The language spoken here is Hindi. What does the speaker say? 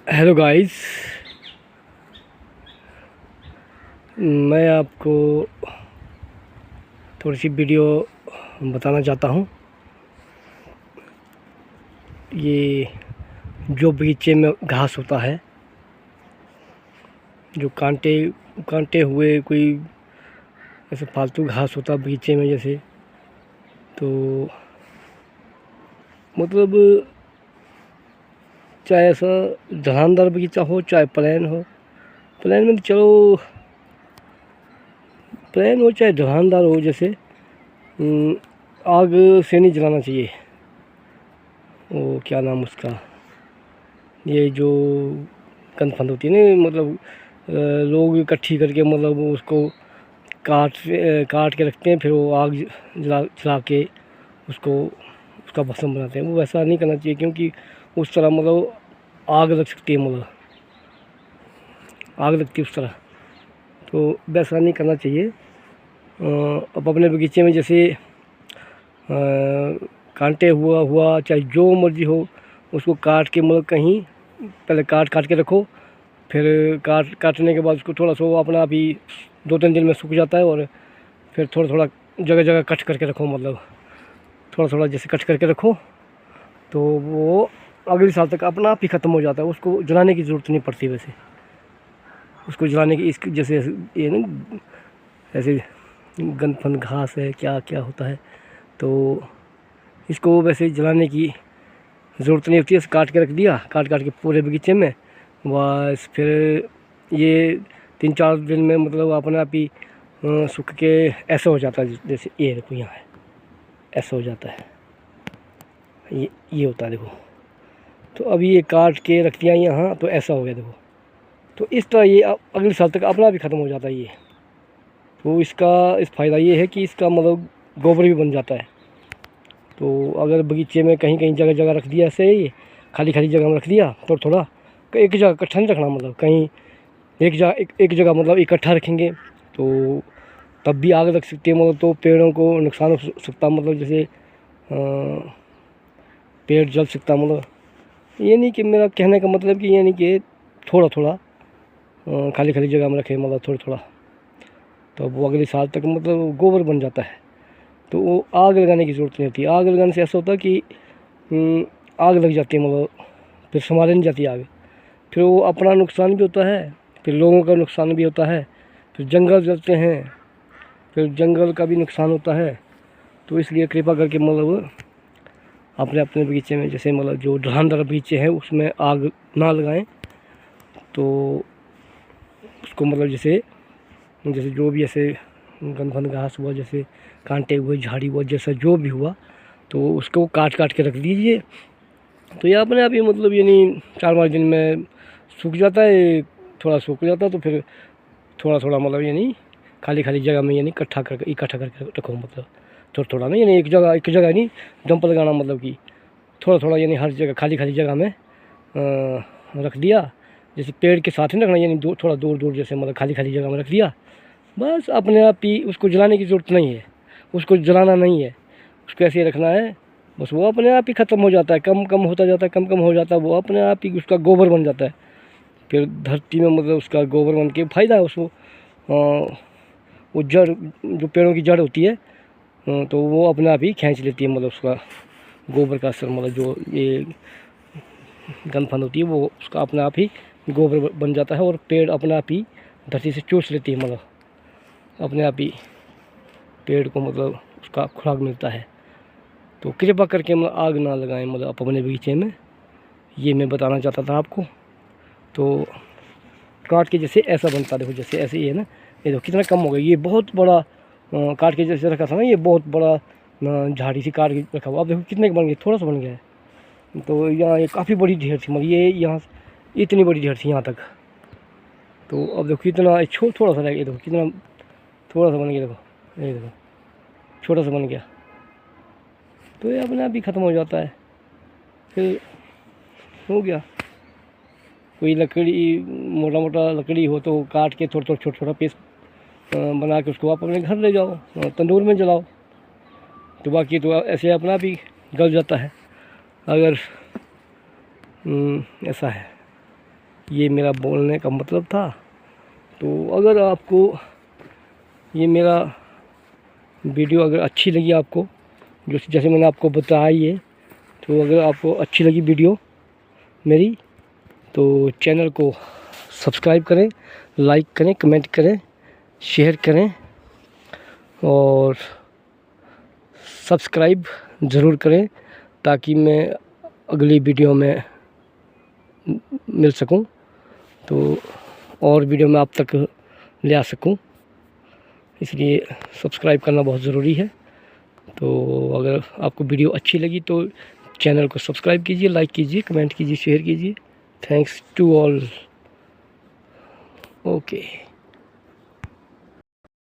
हेलो गाइस, मैं आपको थोड़ी सी वीडियो बताना चाहता हूँ। ये जो बगीचे में घास होता है, जो कांटे कांटे हुए कोई ऐसे फालतू घास होता है बगीचे में, जैसे तो मतलब चाहे ऐसा ढलानदार बगीचा हो चाहे प्लेन हो। प्लेन में तो चलो, प्लेन हो चाहे ढलानदार हो, जैसे आग से नहीं जलाना चाहिए। वो क्या नाम उसका, ये जो गंदफंद होती है ना, मतलब लोग इकट्ठी करके मतलब उसको काट के रखते हैं, फिर वो आग जला जला के उसको उसका भस्म बनाते हैं। वो वैसा नहीं करना चाहिए, क्योंकि उस तरह मतलब आग लग सकती है, मतलब आग लगती है उस तरह, तो वैसा नहीं करना चाहिए। अब अपने बगीचे में जैसे कांटे हुआ हुआ चाहे जो मर्जी हो, उसको काट के मतलब कहीं पहले काट के रखो। फिर काटने के बाद उसको थोड़ा सा वो अपना आप ही 2-3 दिन में सूख जाता है। और फिर थोड़ा थोड़ा जगह जगह कट करके रखो, मतलब थोड़ा थोड़ा जैसे कट करके रखो, तो वो अगले साल तक अपना आप ही ख़त्म हो जाता है। उसको जलाने की ज़रूरत नहीं पड़ती। वैसे उसको जलाने की इसकी जैसे ये ना, ऐसे गंदफंद घास है, क्या क्या होता है, तो इसको वैसे जलाने की ज़रूरत नहीं होती है। काट के रख दिया, काट के पूरे बगीचे में, बस फिर ये 3-4 दिन में मतलब अपने आप ही सूख के ऐसा हो जाता है। जैसे ये देखो यहाँ है, ऐसा हो जाता है, ये होता है देखो। तो अभी ये काट के रख दिया यहाँ, तो ऐसा हो गया देखो। तो इस तरह ये अगले साल तक अपना भी ख़त्म हो जाता है ये। तो इस फ़ायदा ये है कि इसका मतलब गोबर भी बन जाता है। तो अगर बगीचे में कहीं कहीं जगह जगह रख दिया, ऐसे ही खाली खाली जगह में रख दिया, तो थोड़ा एक जगह इकट्ठा नहीं रखना, मतलब कहीं एक जगह मतलब इकट्ठा रखेंगे तो तब भी आग लग सकती है, मतलब तो पेड़ों को नुकसान हो सकता, मतलब जैसे पेड़ जल सकता। मतलब ये नहीं कि, मेरा कहने का मतलब कि ये नहीं कि थोड़ा थोड़ा खाली खाली जगह में रखें, मतलब थोड़ा थोड़ा, तो वो अगले साल तक मतलब गोबर बन जाता है। तो वो आग लगाने की ज़रूरत नहीं होती। आग लगाने से ऐसा होता है कि आग लग जाती है, मतलब फिर संभाले नहीं जाती आग। फिर वो अपना नुकसान भी होता है, फिर लोगों का नुकसान भी होता है, फिर जंगल जलते हैं, फिर जंगल का भी नुकसान होता है। तो इसलिए कृपा करके मतलब अपने अपने बगीचे में, जैसे मतलब जो ढलानदार बगीचे हैं उसमें आग ना लगाएं। तो उसको मतलब जैसे जैसे जो भी ऐसे गंदफंद घास हुआ, जैसे कांटे हुए, झाड़ी हुआ, जैसा जो भी हुआ, तो उसको काट के रख दीजिए। तो ये अपने आप ही मतलब यानी 4-5 दिन में सूख जाता है। थोड़ा सूख जाता है तो फिर थोड़ा थोड़ा मतलब यानी खाली खाली जगह में यानी इकट्ठा करके रखो, मतलब थोड़ा थोड़ा नहीं, यानी एक जगह नहीं डंप लगाना, मतलब कि थोड़ा थोड़ा यानी हर जगह खाली खाली जगह में रख दिया। जैसे पेड़ के साथ ही रखना, यानी थोड़ा दूर दूर, जैसे मतलब खाली खाली जगह में रख दिया। बस अपने आप ही उसको जलाने की ज़रूरत नहीं है, उसको जलाना नहीं है, उसको ऐसे ही रखना है। बस वो अपने आप ही ख़त्म हो जाता है, कम कम होता जाता है, कम कम हो जाता है, वो अपने आप ही उसका गोबर बन जाता है। फिर धरती में मतलब उसका गोबर बन के फ़ायदा है उसको। वो जड़, जो पेड़ों की जड़ होती है, तो वो अपने आप ही खींच लेती है, मतलब उसका गोबर का असर, मतलब जो ये गंदफंद होती है वो उसका अपने आप ही गोबर बन जाता है। और पेड़ अपने आप ही धरती से चूस लेती है, मतलब अपने आप ही पेड़ को मतलब उसका खुराक मिलता है। तो कृपा करके मतलब आग ना लगाएं, मतलब आप अपने बगीचे में, ये मैं बताना चाहता था आपको। तो काट के जैसे ऐसा बनता, देखो जैसे ऐसे ही है ना, ये देखो कितना कम हो गया। ये बहुत बड़ा काट के जैसे रखा था ना, ये बहुत बड़ा झाड़ी सी काट के रखा हुआ, अब देखो कितने का बन गया, थोड़ा सा बन गया है। तो यहाँ ये काफ़ी बड़ी ढेर थी, मतलब ये यहाँ इतनी बड़ी ढेर थी यहाँ तक। तो अब देखो कितना थोड़ा सा रह गया, देखो कितना थोड़ा सा बन गया, देखो ये देखो छोटा सा बन गया। तो ये अपने आप ही ख़त्म हो जाता है। फिर हो गया। कोई लकड़ी, मोटा मोटा लकड़ी हो तो काट के थोड़ा थोड़ा छोटा छोटा पीस बना के उसको आप अपने घर ले जाओ, तंदूर में जलाओ। तो बाकी तो ऐसे अपना भी गल जाता है, अगर ऐसा है। ये मेरा बोलने का मतलब था। तो अगर आपको ये मेरा वीडियो अगर अच्छी लगी आपको, जैसे मैंने आपको बताया ही है, तो अगर आपको अच्छी लगी वीडियो मेरी तो चैनल को सब्सक्राइब करें, लाइक करें, कमेंट करें, शेयर करें और सब्सक्राइब ज़रूर करें ताकि मैं अगली वीडियो में मिल सकूं, तो और वीडियो में आप तक ले आ सकूं। इसलिए सब्सक्राइब करना बहुत ज़रूरी है। तो अगर आपको वीडियो अच्छी लगी तो चैनल को सब्सक्राइब कीजिए, लाइक कीजिए, कमेंट कीजिए, शेयर कीजिए। Thanks to all. ओके।